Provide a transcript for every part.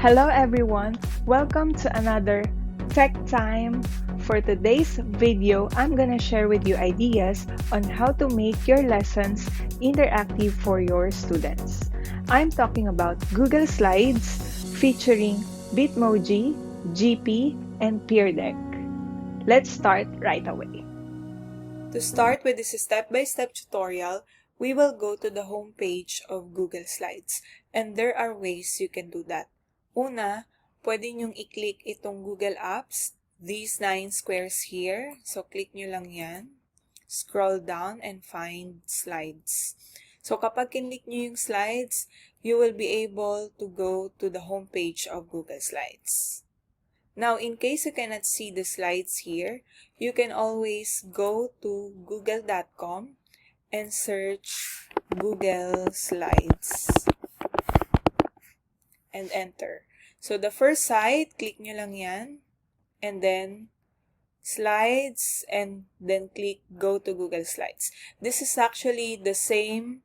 Hello everyone, welcome to another Tech Time. For today's video, I'm gonna share with you ideas on how to make your lessons interactive for your students. I'm talking about Google Slides featuring Bitmoji, GIPHY, and PEAR Deck. Let's start right away. To start with this step-by-step tutorial, we will go to the home page of Google Slides, and there are ways you can do that. Una, pwede nyong i-click itong Google Apps, these 9 squares here. So, click nyo lang yan. Scroll down and find Slides. So, kapag kinlik nyo yung Slides, you will be able to go to the home page of Google Slides. Now, in case you cannot see the slides here, you can always go to google.com and search Google Slides and enter. So, the first site, click nyo lang yan, and then Slides, and then click Go to Google Slides. This is actually the same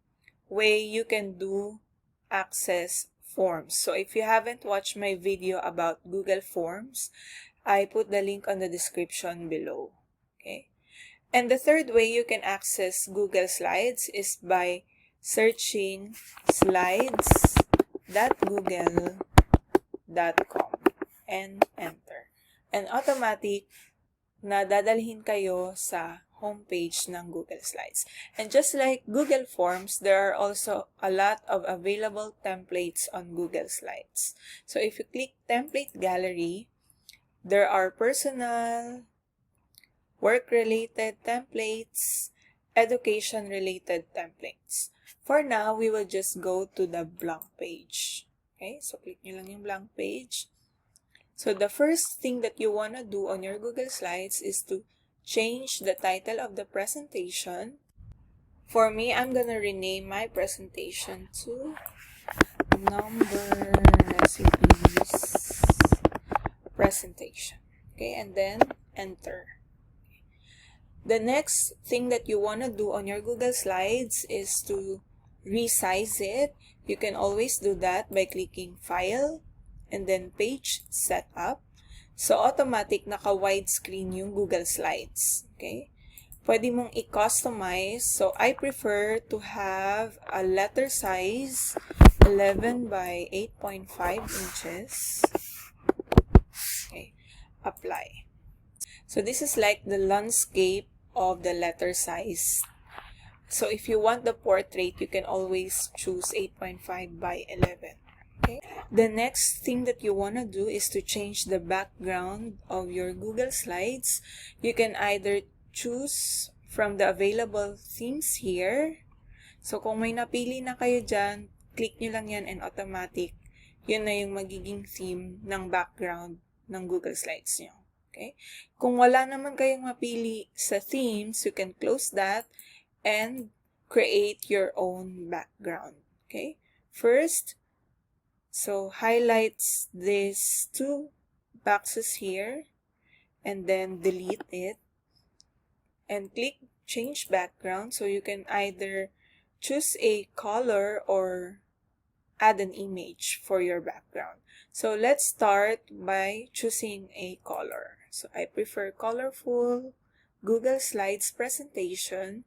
way you can do access forms. So if you haven't watched my video about Google Forms, I put the link on the description below. Okay. And the third way you can access Google Slides is by searching slides.google.com and enter. And automatic na dadalhin kayo sa homepage ng Google Slides. And just like Google Forms, there are also a lot of available templates on Google Slides. So if you click Template Gallery, there are personal, work-related templates, education-related templates. For now, we will just go to the blank page. Okay, so click nyo lang yung blank page. So the first thing that you want to do on your Google Slides is to change the title of the presentation. For me, I'm gonna rename my presentation to Number Recipes Presentation. Okay, and then enter. The next thing that you want to do on your Google Slides is to resize it. You can always do that by clicking File and then Page Setup. So, automatic naka-widescreen yung Google Slides. Okay? Pwede mong i-customize. So, I prefer to have a letter size 11 by 8.5 inches. Okay. Apply. So, this is like the landscape of the letter size. So, if you want the portrait, you can always choose 8.5 by 11. Okay. The next thing that you want to do is to change the background of your Google Slides. You can either choose from the available themes here. So, kung may napili na kayo dyan, click nyo lang yan and automatic, yun na yung magiging theme ng background ng Google Slides nyo. Okay? Kung wala naman kayong mapili sa themes, you can close that and create your own background. Okay? First, so highlights these two boxes here and then delete it and click change background. So you can either choose a color or add an image for your background. So let's start by choosing a color. So I prefer colorful Google Slides presentation.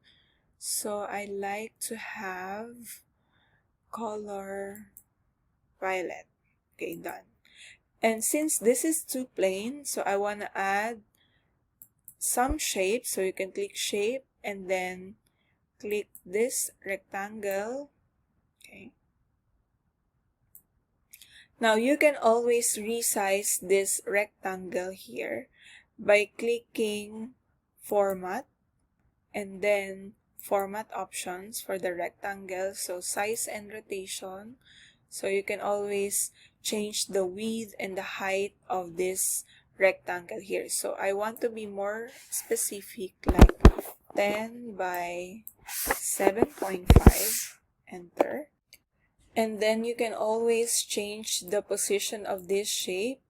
So I like to have color violet. Okay, done. And since this is too plain, so I want to add some shape. So you can click shape and then click this rectangle. Okay. Now you can always resize this rectangle here by clicking format and then format options for the rectangle. So size and rotation. So you can always change the width and the height of this rectangle here. So I want to be more specific, like 10 by 7.5, enter. And then you can always change the position of this shape.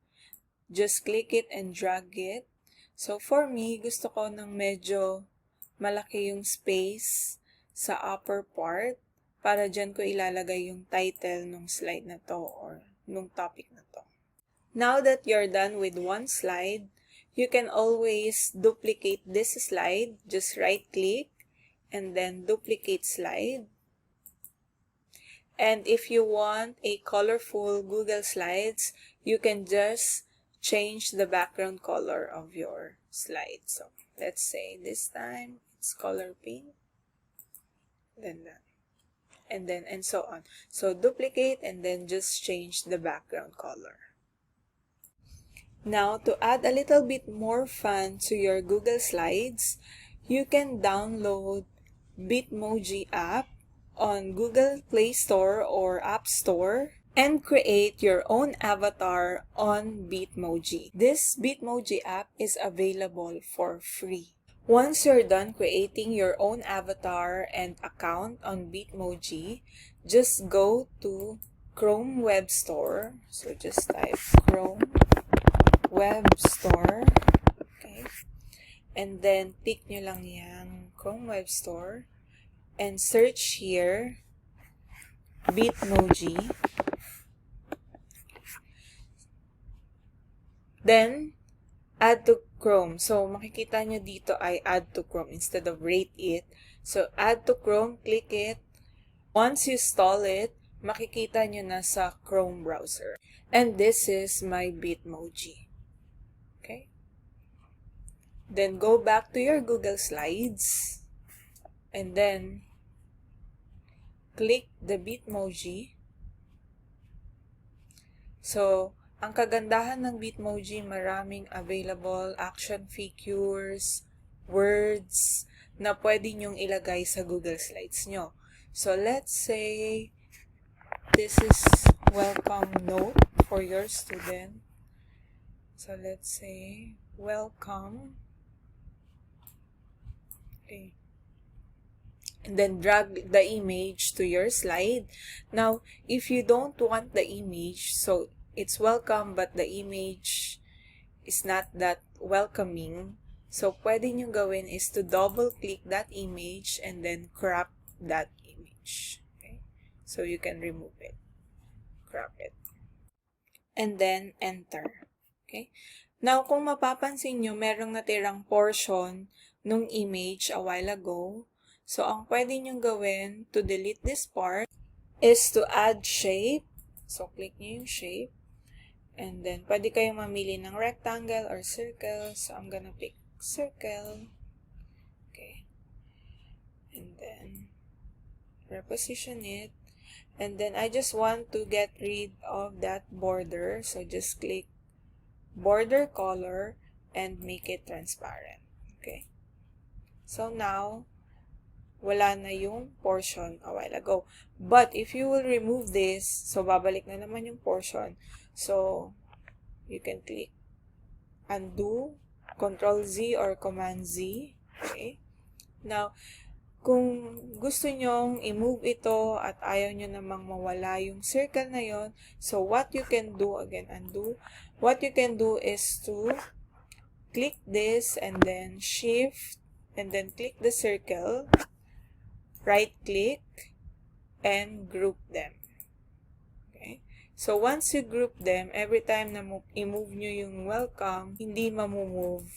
Just click it and drag it. So for me, gusto ko ng medyo malaki yung space sa upper part para dyan ko ilalagay yung title ng slide na to or nung topic na to. Now that you're done with one slide, you can always duplicate this slide. Just right-click and then duplicate slide. And if you want a colorful Google Slides, you can just change the background color of your slide. So let's say this time it's color pink, then that, and so on. So duplicate and then just change the background color. Now, to add a little bit more fun to your Google Slides, you can download Bitmoji App on Google Play Store or App Store and create your own avatar on Bitmoji. This Bitmoji app is available for free. Once you're done creating your own avatar and account on Bitmoji, just go to Chrome Web Store. So just type Chrome Web Store. Okay. And then pick nyo lang yung Chrome Web Store and search here Bitmoji. Then add to Chrome. So makikita nyo dito ay add to Chrome instead of rate it. So add to Chrome, click it. Once you install it, makikita nyo na sa Chrome browser. And this is my Bitmoji. Okay. Then go back to your Google Slides and then click the Bitmoji. So, ang kagandahan ng Bitmoji, maraming available action figures, words na pwede nyong ilagay sa Google Slides nyo. So, let's say this is welcome note for your student. So, let's say welcome. Okay. And then drag the image to your slide. Now, if you don't want the image, so it's welcome but the image is not that welcoming, so pwede nyo gawin is to double click that image and then crop that image. Okay? So you can remove it. Crop it. And then enter. Okay? Now, kung mapapansin nyo, merong natirang portion nung image a while ago. So, ang pwede nyo gawin to delete this part is to add shape. So, click nyo yung shape. And then, pwede kayong mamili ng rectangle or circle. So, I'm gonna pick circle. Okay. And then, reposition it. And then, I just want to get rid of that border. So, just click border color and make it transparent. Okay. So, now, wala na yung portion a while ago. But, if you will remove this, so, babalik na naman yung portion. So, you can click undo, Control Z or Command Z. Okay. Now, kung gusto nyong i-move ito at ayaw nyo namang mawala yung circle na yon, so what you can do, again, undo, what you can do is to click this and then shift and then click the circle, right click, and group them. Okay? So, once you group them, every time na i-move nyo yung welcome, hindi mamumove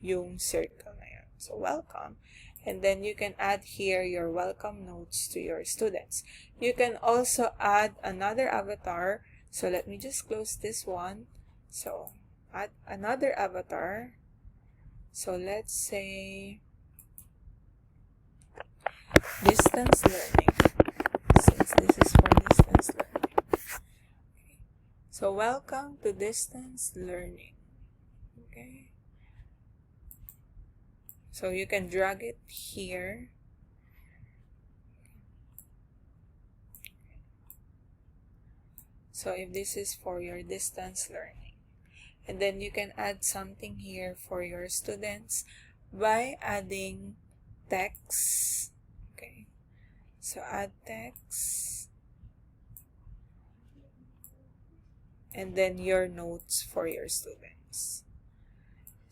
yung circle na yun. So, welcome. And then you can add here your welcome notes to your students. You can also add another avatar. So, let me just close this one. So, add another avatar. So, let's say distance learning, since this is for distance learning. Okay. So, welcome to distance learning. Okay. So, you can drag it here. So, if this is for your distance learning. And then, you can add something here for your students by adding text. Okay. So, add text. And then, your notes for your students.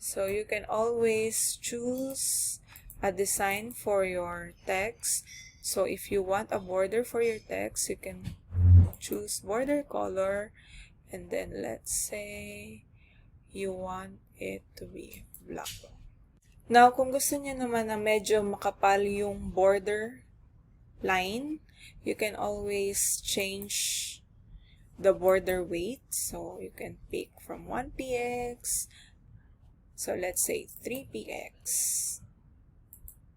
So, you can always choose a design for your text. So, if you want a border for your text, you can choose border color, and then let's say you want it to be black. Now, kung gusto niyo naman na medyo makapal yung border line, you can always change the border weight. So, you can pick from 1px. So, let's say 3px.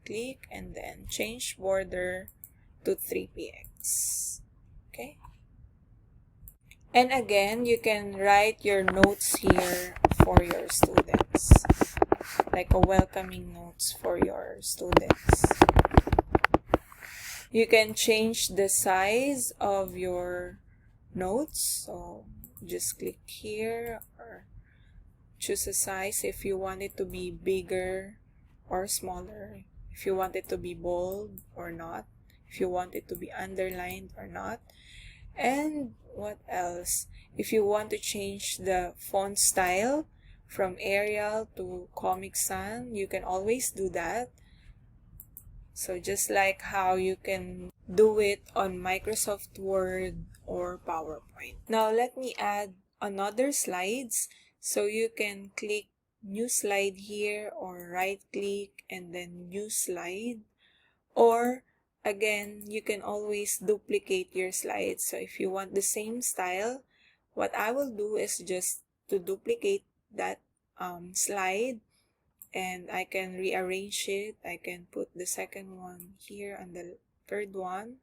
Click and then change border to 3px. Okay? And again, you can write your notes here for your students, like a welcoming notes for your students. You can change the size of your notes. So just click here or choose a size if you want it to be bigger or smaller, if you want it to be bold or not, if you want it to be underlined or not. And what else? If you want to change the font style from Arial to Comic Sans, you can always do that. So just like how you can do it on Microsoft Word or PowerPoint. Now let me add another slides. So you can click new slide here or right click and then new slide. Or again, you can always duplicate your slides. So if you want the same style, what I will do is just to duplicate that slide, and I can rearrange it. I can put the second one here and the third one.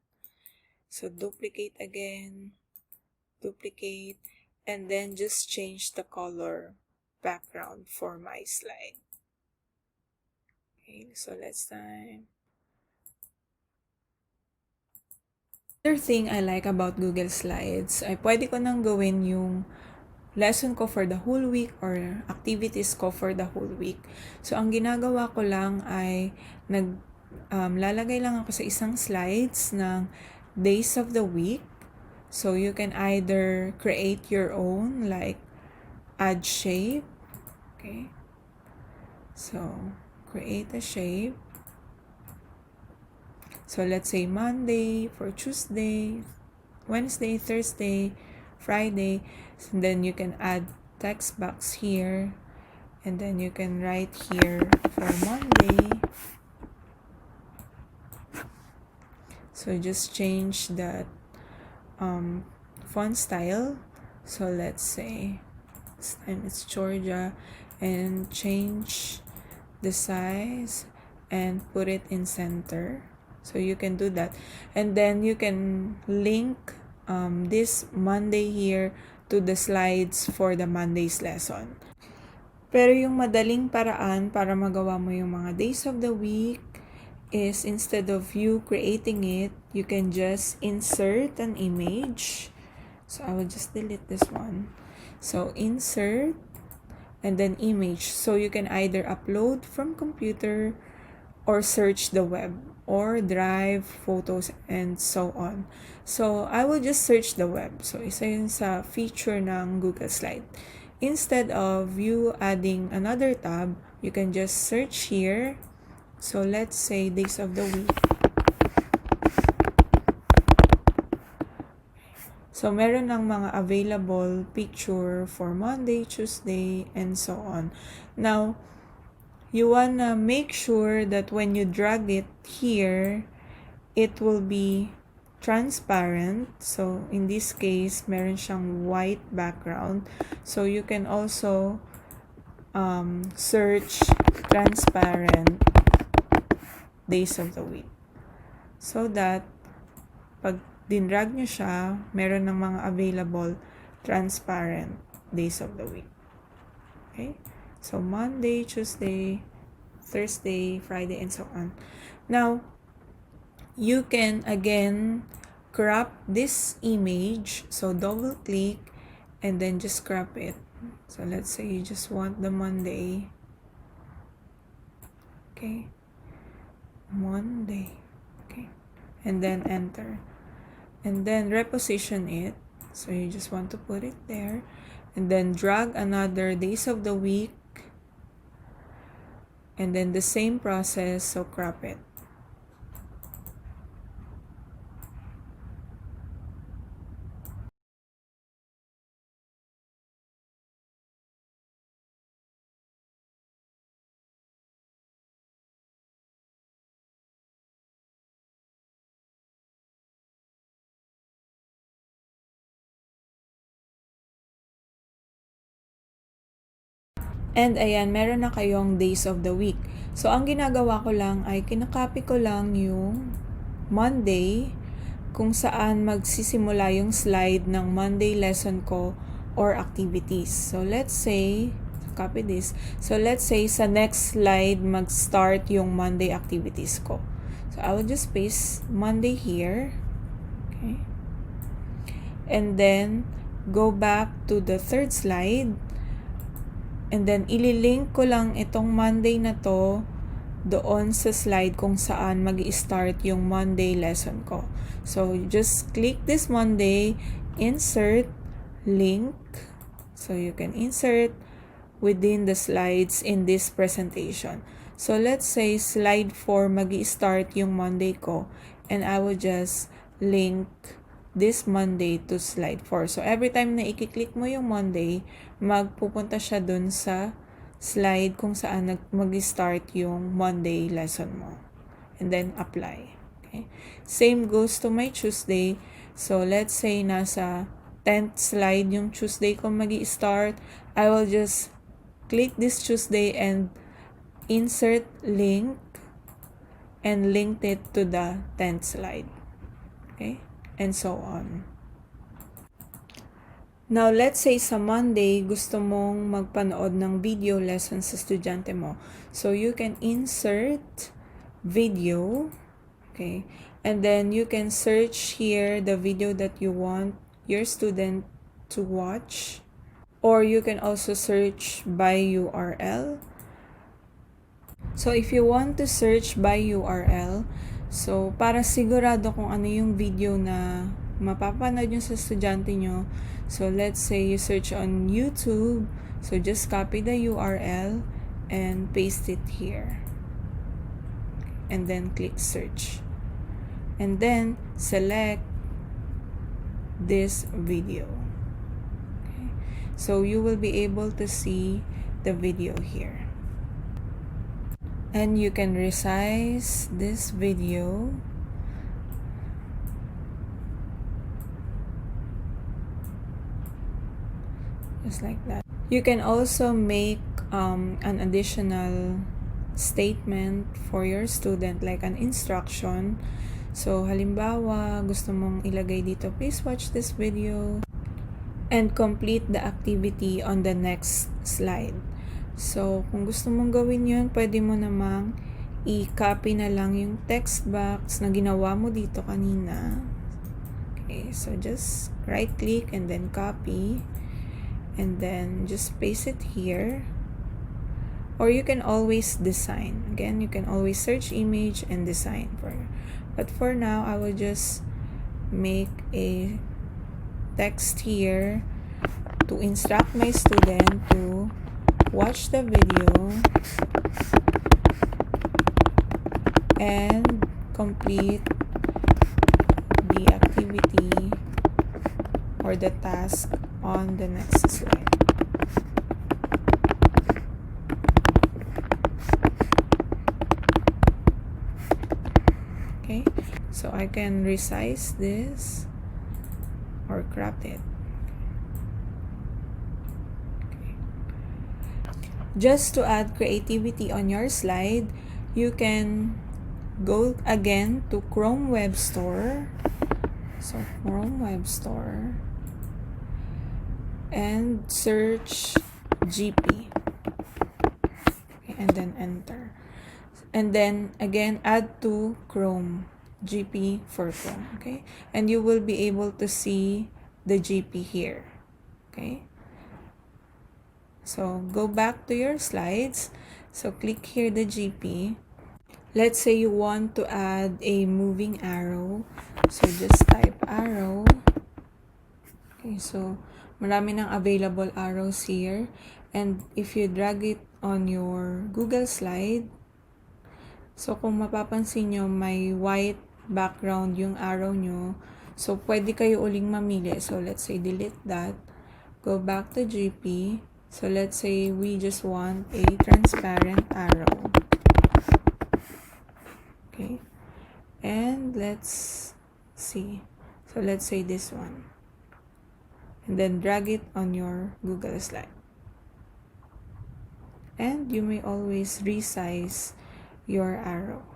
So duplicate again, duplicate, and then just change the color background for my slide. Okay, so let's time. Another thing I like about Google Slides ay pwede ko nang gawin yung lesson ko for the whole week or activities ko for the whole week. So, ang ginagawa ko lang ay lalagay lang ako sa isang slides ng days of the week. So, you can either create your own, like add shape. Okay. So, create a shape. So, let's say Monday for Tuesday, Wednesday, Thursday, Friday. And then you can add text box here. And then you can write here for Monday. So, just change that font style. So, let's say this time it's Georgia. And change the size and put it in center. So you can do that. And then you can link this Monday here to the slides for the Monday's lesson. Pero yung madaling paraan para magawa mo yung mga days of the week is instead of you creating it, you can just insert an image. So I will just delete this one. So insert and then image. So you can either upload from computer or search the web or drive photos and so on. So I will just search the web. So isa yun sa feature ng Google Slide. Instead of you adding another tab, you can just search here. So let's say days of the week. So meron ng mga available picture for Monday, Tuesday, and so on. Now, you wanna make sure that when you drag it here, it will be transparent. So, in this case, meron siyang white background. So, you can also search transparent days of the week. So that, pag dinrag nyo siya, meron ng mga available transparent days of the week. Okay? So, Monday, Tuesday, Thursday, Friday, and so on. Now, you can again crop this image. So, double click and then just crop it. So, let's say you just want the Monday. Okay. Monday. Okay. And then enter. And then reposition it. So, you just want to put it there. And then drag another days of the week. And then the same process, so crop it. And ayan, meron na kayong days of the week. So, ang ginagawa ko lang ay kinakopy ko lang yung Monday kung saan magsisimula yung slide ng Monday lesson ko or activities. So, let's say, copy this. So, let's say sa next slide mag-start yung Monday activities ko. So, I will just paste Monday here. Okay. And then, go back to the third slide. And then, ililink ko lang itong Monday na to doon sa slide kung saan mag-i-start yung Monday lesson ko. So, just click this Monday, insert, link. So, you can insert within the slides in this presentation. So, let's say slide 4 mag-i-start yung Monday ko and I will just link this Monday to slide 4. So, every time na i-click mo yung Monday, magpupunta siya dun sa slide kung saan mag-start yung Monday lesson mo. And then, apply. Okay? Same goes to my Tuesday. So, let's say nasa 10th slide yung Tuesday ko mag-start. I will just click this Tuesday and insert link and link it to the 10th slide. Okay? And so on. Now, let's say sa Monday, gusto mong magpanood ng video lesson sa estudyante mo. So, you can insert video, okay? And then, you can search here the video that you want your student to watch. Or you can also search by URL. So, if you want to search by URL, so, para sigurado kung ano yung video na mapapanood nyo sa estudyante nyo, so, let's say you search on YouTube, so, just copy the URL and paste it here. And then, click search. And then, select this video. Okay. So, you will be able to see the video here. And you can resize this video. Just like that. You can also make an additional statement for your student, like an instruction. So, halimbawa, gusto mong ilagay dito, please watch this video and complete the activity on the next slide. So, kung gusto mong gawin yun, pwede mo namang i-copy na lang yung text box na ginawa mo dito kanina. Okay, so just right-click and then copy. And then just paste it here. Or you can always design. Again, you can always search image and design for it. But for now, I will just make a text here to instruct my student to watch the video and complete the activity or the task on the next slide. Okay, so I can resize this or crop it. Just to add creativity on your slide, you can go again to Chrome Web Store. So, Chrome Web Store. And search GIPHY. Okay, and then enter. And then, again, add to Chrome. GIPHY for Chrome. Okay? And you will be able to see the GIPHY here. Okay? So, go back to your slides. So, click here the GIPHY. Let's say you want to add a moving arrow. So, just type arrow. Okay, so, marami ng available arrows here. And if you drag it on your Google slide, so, kung mapapansin nyo, may white background yung arrow nyo. So, pwede kayo uling mamili. So, let's say delete that. Go back to GIPHY. So, let's say we just want a transparent arrow. Okay. And let's see. So, let's say this one. And then drag it on your Google slide. And you may always resize your arrow.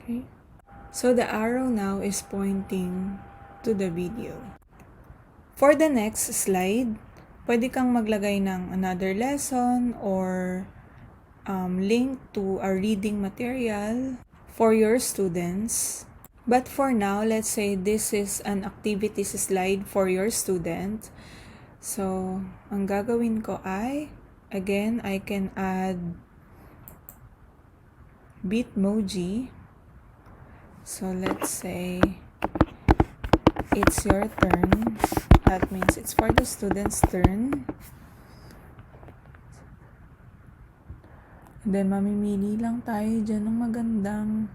Okay? So the arrow now is pointing to the video. For the next slide, pwede kang maglagay ng another lesson or link to a reading material for your students. But for now, let's say this is an activities slide for your student. So, ang gagawin ko ay, again, I can add Bitmoji. So, let's say it's your turn. That means it's for the student's turn. And then, mamimili lang tayo dyan ng magandang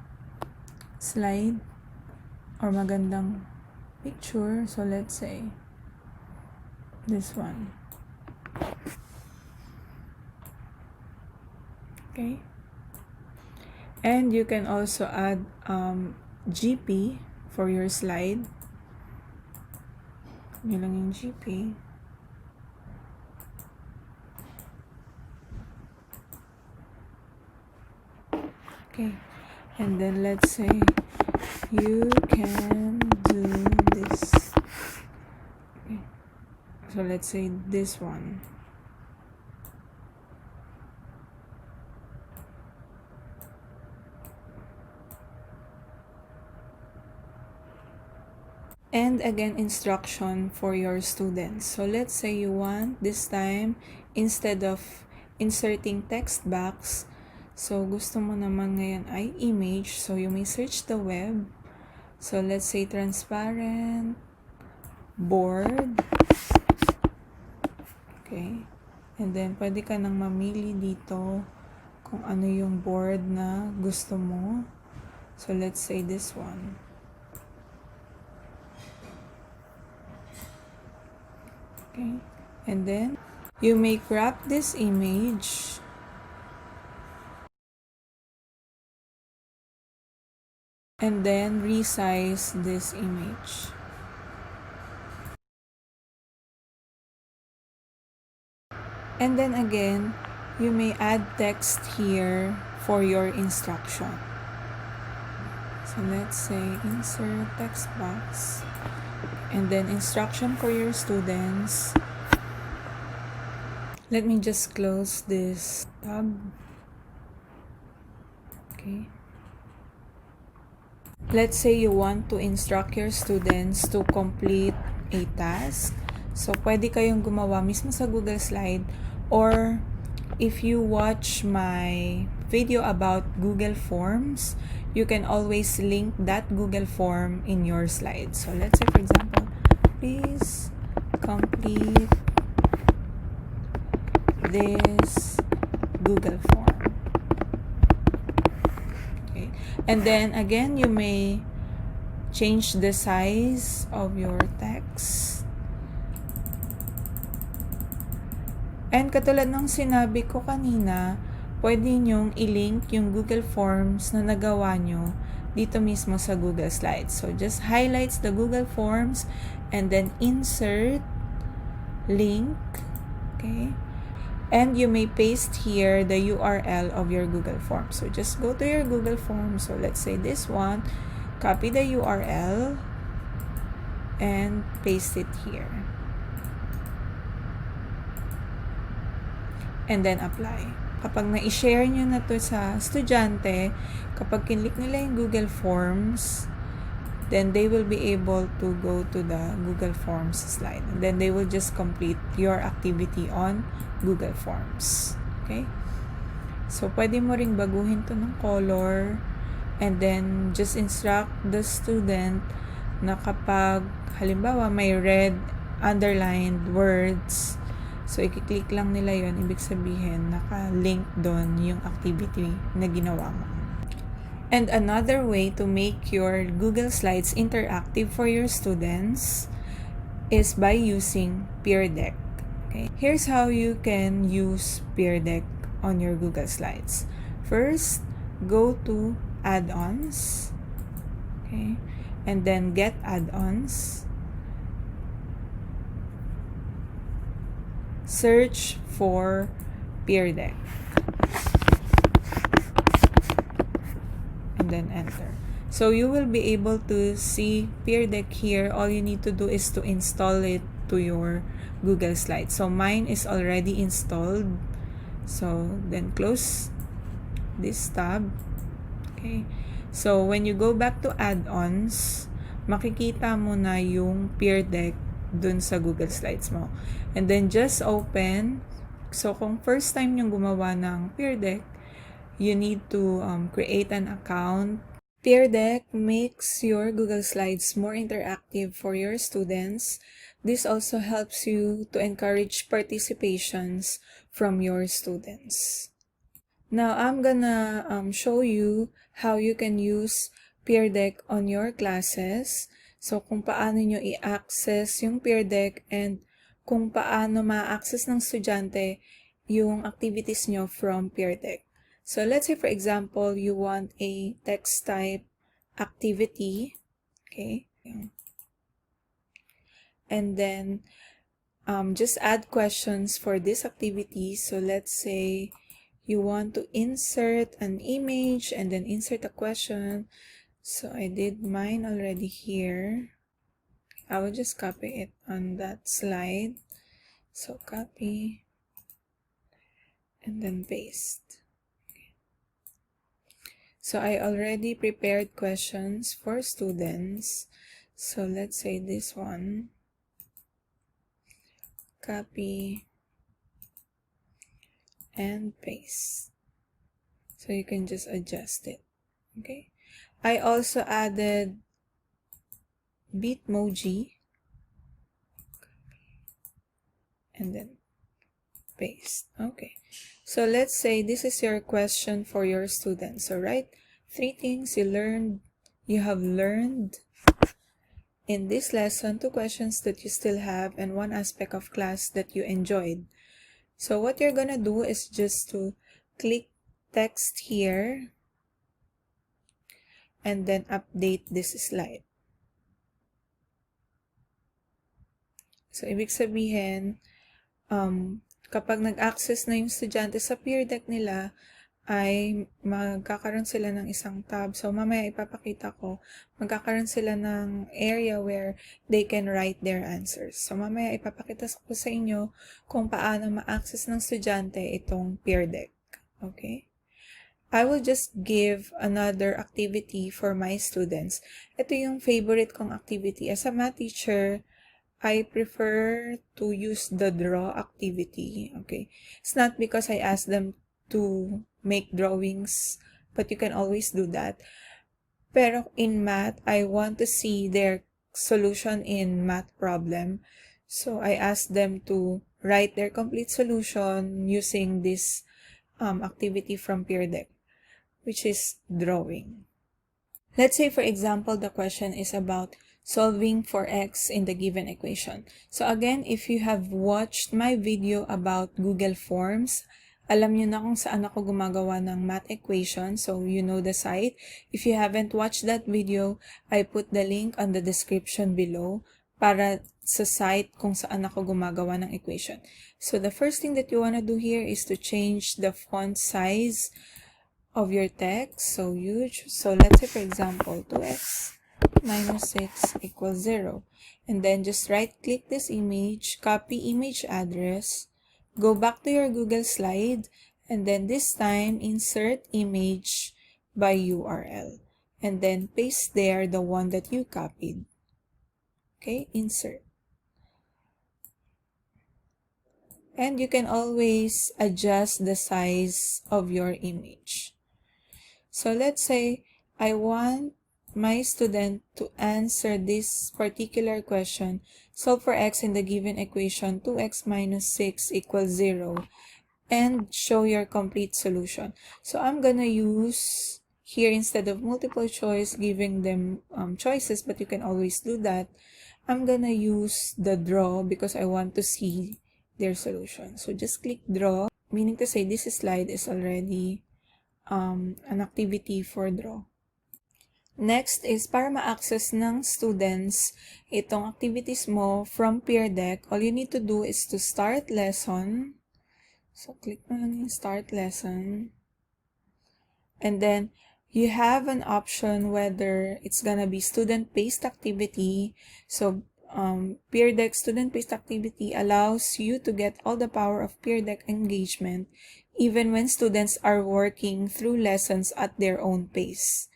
slide or magandang picture. So, let's say this one. Okay. And you can also add GIPHY for your slide. Yun lang yung GIPHY. Okay. And then let's say you can do this. Okay. So let's say this one. And again, instruction for your students. So let's say you want this time, instead of inserting text box, so gusto mo naman ngayon ay image. So you may search the web. So let's say transparent board. Okay. And then pwede ka nang mamili dito kung ano yung board na gusto mo. So let's say this one. Okay. And then you may crop this image and then resize this image. And then again, you may add text here for your instruction. So let's say insert text box and then instruction for your students. Let me just close this tab. Okay. Let's say you want to instruct your students to complete a task. So, pwede kayong gumawa mismo sa Google Slide, or if you watch my video about Google Forms, you can always link that Google form in your slide. So, let's say for example, please complete this Google form. Okay. And then again, you may change the size of your text. And katulad ng sinabi ko kanina, pwede nyong i-link yung Google Forms na nagawa nyo dito mismo sa Google Slides. So, just highlights the Google Forms and then insert link. Okay. And you may paste here the URL of your Google Form. So, just go to your Google Form. So, let's say this one. Copy the URL and paste it here. And then apply. Kapag na-share nyo na to sa estudyante, kapag kinlik nila yung Google Forms, then they will be able to go to the Google Forms slide. And then they will just complete your activity on Google Forms. Okay? So, pwede mo ring baguhin to ng color and then just instruct the student na kapag halimbawa may red underlined words, so, i-click lang nila yon, ibig sabihin, naka-link doon yung activity na ginawa mo. And another way to make your Google Slides interactive for your students is by using PEAR Deck. Okay. Here's how you can use PEAR Deck on your Google Slides. First, go to Add-ons. Okay. And then Get Add-ons. search for PEAR deck. And then enter. So you will be able to see PEAR deck here. All you need to do is to install it to your Google Slides. So mine is already installed. So then close this tab. Okay. So when you go back to add-ons, makikita mo na yung PEAR deck dun sa Google Slides mo. And then just open. So kung first time yung gumawa ng PEAR deck, you need to create an account. PEAR deck makes your Google Slides more interactive for your students. This also helps you to encourage participations from your students. Now, I'm gonna show you how you can use PEAR deck on your classes. So, kung paano nyo i-access yung PEAR deck and kung paano ma-access ng estudyante yung activities nyo from PEAR deck. So, let's say, for example, you want a text type activity. Okay. And then, just add questions for this activity. So, let's say you want to insert an image and then insert a question. So, I did mine already here. I will just copy it on that slide. So, copy and then paste. So, I already prepared questions for students. So, let's say this one. Copy and paste. So, you can just adjust it. Okay. I also added Bitmoji and then paste. Okay. So let's say this is your question for your students. So write 3 things you have learned in this lesson, 2 questions that you still have, and 1 aspect of class that you enjoyed. So what you're gonna do is just to click text here and then update this slide. So ibig sabihin, kapag nag-access na yung estudyante sa PEAR deck nila, ay magkakaroon sila ng isang tab. So, mamaya ipapakita ko, magkakaroon sila ng area where they can write their answers. So, mamaya ipapakita ko sa inyo kung paano ma-access ng estudyante itong PEAR deck. Okay? I will just give another activity for my students. Ito yung favorite kong activity. As a math teacher, I prefer to use the draw activity. Okay? It's not because I asked them to make drawings, but you can always do that. Pero in math, I want to see their solution in math problem. So I asked them to write their complete solution using this activity from PEAR deck, which is drawing. Let's say, for example, the question is about solving for x in the given equation. So again, if you have watched my video about Google Forms, alam nyo na kung saan ako gumagawa ng math equation, so you know the site. If you haven't watched that video, I put the link on the description below para sa site kung saan ako gumagawa ng equation. So the first thing that you want to do here is to change the font size of your text. So huge. So let's say, for example, 2x minus 6 equals 0. And then just right click this image, copy image address, go back to your Google slide, and then this time insert image by URL. And then paste there the one that you copied. Okay, insert. And you can always adjust the size of your image. So let's say I want my student to answer this particular question. Solve for x in the given equation 2x minus 6 equals 0 and show your complete solution. So I'm gonna use here, instead of multiple choice, giving them choices, but you can always do that, I'm gonna use the draw because I want to see their solution. So just click draw, meaning to say this slide is already an activity for draw. Next is para ma-access ng students itong activities mo from Peer Deck, all you need to do is to start lesson. So, click mo lang yung start lesson. And then, you have an option whether it's gonna be student-based activity. So, Peer Deck student-based activity allows you to get all the power of Peer Deck engagement even when students are working through lessons at their own pace.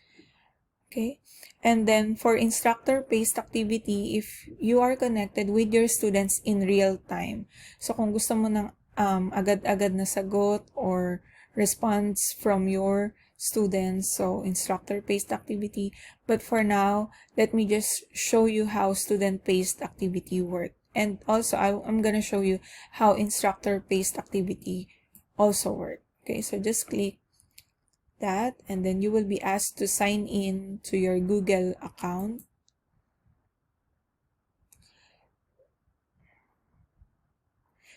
Okay? And then, for instructor-based activity, if you are connected with your students in real time. So, kung gusto mo ng agad-agad na sagot or response from your students, so instructor-based activity. But for now, let me just show you how student-based activity work. And also, I'm gonna show you how instructor-based activity also work. Okay, so just click that, and then you will be asked to sign in to your Google account.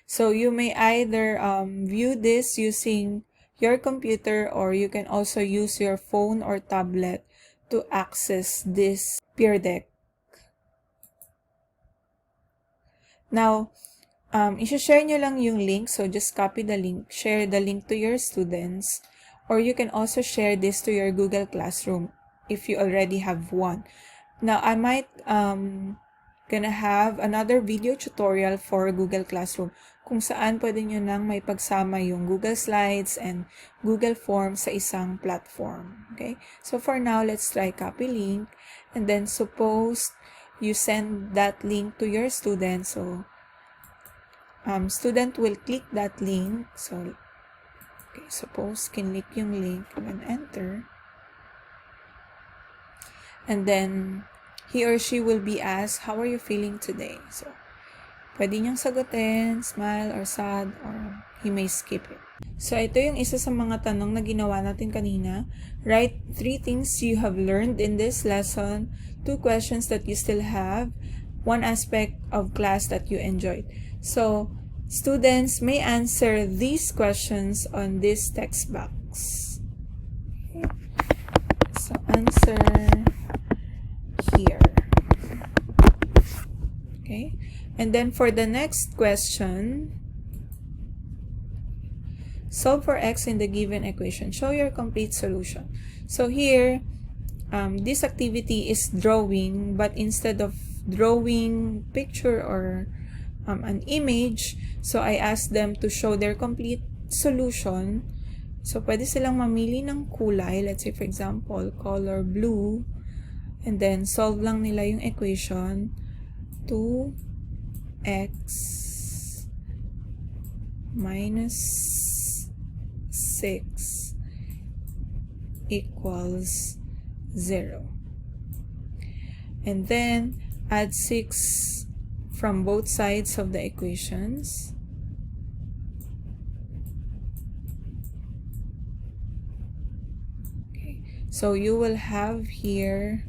So you may either view this using your computer, or you can also use your phone or tablet to access this Peer Deck. Now, i-share nyo lang yung link, so just copy the link, share the link to your students, or you can also share this to your Google Classroom if you already have one. Now, I might gonna have another video tutorial for Google Classroom kung saan pwede nyo nang may pagsama yung Google Slides and Google Forms sa isang platform. Okay? So, for now, let's try copy link, and then suppose you send that link to your student. So, student will click that link. So, okay, suppose kinlik yung link and enter. And then, he or she will be asked, how are you feeling today? So, pwede niyang sagutin, smile or sad, or he may skip it. So, ito yung isa sa mga tanong na ginawa natin kanina. Write 3 things you have learned in this lesson, 2 questions that you still have, 1 aspect of class that you enjoyed. So, students may answer these questions on this text box. Okay. So, answer here. Okay. And then for the next question, solve for x in the given equation. Show your complete solution. So here, this activity is drawing, but instead of drawing picture or an image, so I asked them to show their complete solution. So pwede silang mamili ng kulay. Let's say for example, color blue. And then solve lang nila yung equation. 2x minus 6 equals 0. And then add 6 from both sides of the equations. Okay. So you will have here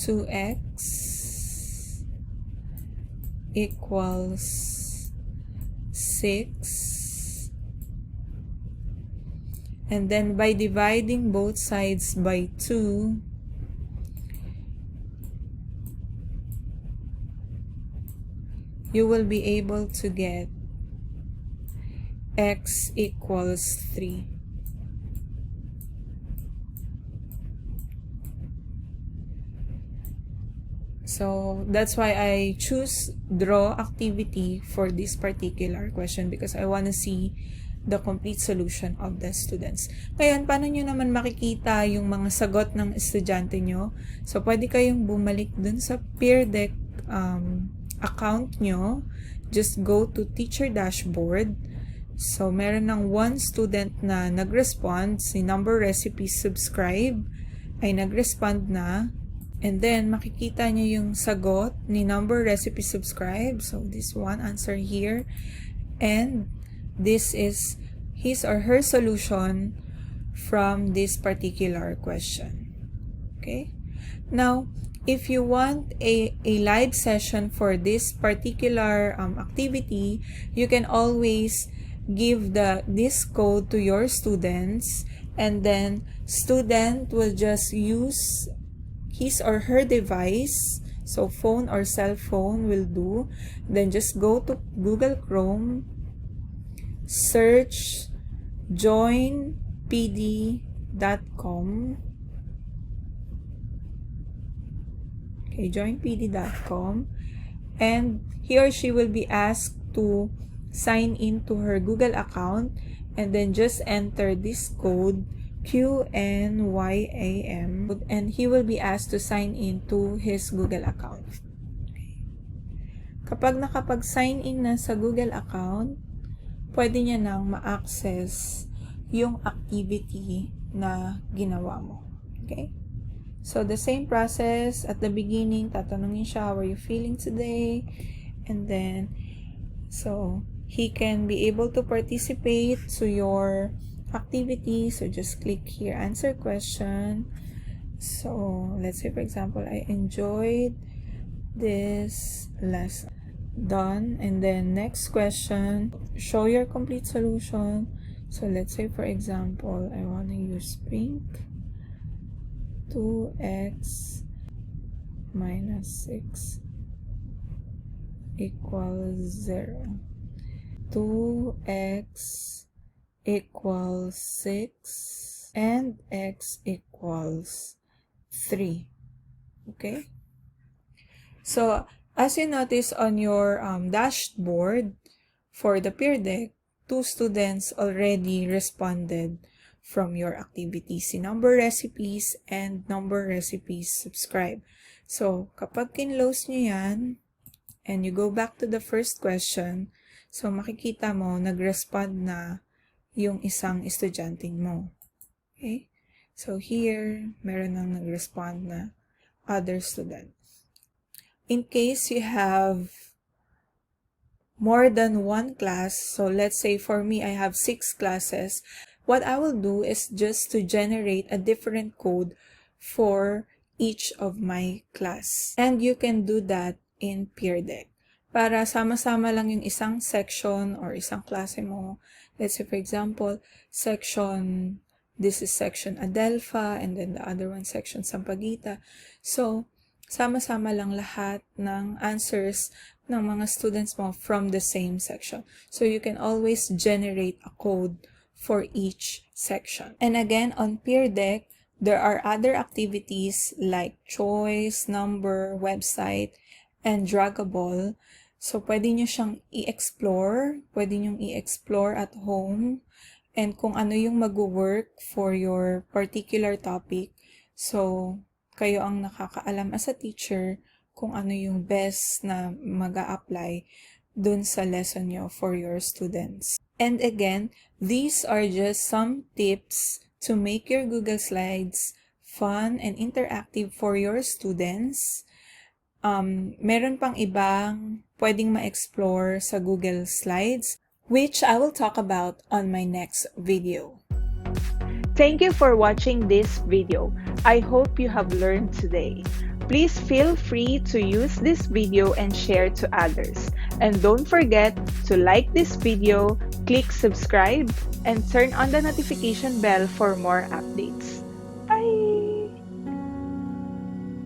2x equals 6, and then by dividing both sides by 2, you will be able to get x equals 3. So that's why I choose draw activity for this particular question, because I want to see the complete solution of the students. Ngayon, paano nyo naman makikita yung mga sagot ng estudyante nyo? So, pwede kayong bumalik dun sa Peer Deck account nyo. Just go to teacher dashboard. So, meron ng 1 student na nag-respond, si number recipe subscribe ay nag-respond na. And then, makikita nyo yung sagot ni number recipe subscribe. So, this one answer here. And this is his or her solution from this particular question. Okay? Now, if you want a live session for this particular activity, you can always give this code to your students, and then student will just use his or her device, so phone or cell phone will do. Then just go to Google Chrome, search joinpd.com. Okay, joinpd.com, and he or she will be asked to sign into her Google account, and then just enter this code QNYAM, and he will be asked to sign into his Google account. Kapag nakapag-sign in na sa Google account, pwede niya nang ma-access yung activity na ginawa mo. Okay? So, the same process. At the beginning, tatanungin siya, how are you feeling today? And then, so, he can be able to participate to your activity. So, just click here, answer question. So, let's say, for example, I enjoyed this lesson. Done. And then, next question, show your complete solution. So, let's say, for example, I want to use pink. 2x minus 6 equals 0. 2x equals 6 and x equals 3. Okay? So, as you notice on your dashboard for the peer deck, 2 students already responded from your activity, si number recipes and number recipes subscribe. So, kapag kinlose nyo yan, and you go back to the first question, so makikita mo, nag-respond na yung isang estudyante mo. Okay? So, here, meron nang nag-respond na other student. In case you have more than one class, so let's say for me, I have 6 classes, what I will do is just to generate a different code for each of my class. And you can do that in Peer Deck. Para sama-sama lang yung isang section or isang klase mo. Let's say, for example, this is section Adelpha, and then the other one, section Sampaguita. So, sama-sama lang lahat ng answers ng mga students mo from the same section. So, you can always generate a code for each section. And again, on Peer Deck, there are other activities like choice, number, website, and draggable. So, pwede nyo siyang i-explore. Pwede nyo i-explore at home. And kung ano yung mag-work for your particular topic. So, kayo ang nakakaalam as a teacher kung ano yung best na mag-a-apply dun sa lesson nyo for your students. And again, these are just some tips to make your Google Slides fun and interactive for your students. Meron pang ibang pwedeng ma-explore sa Google Slides, which I will talk about on my next video. Thank you for watching this video. I hope you have learned today. Please feel free to use this video and share to others. And don't forget to like this video, click subscribe, and turn on the notification bell for more updates.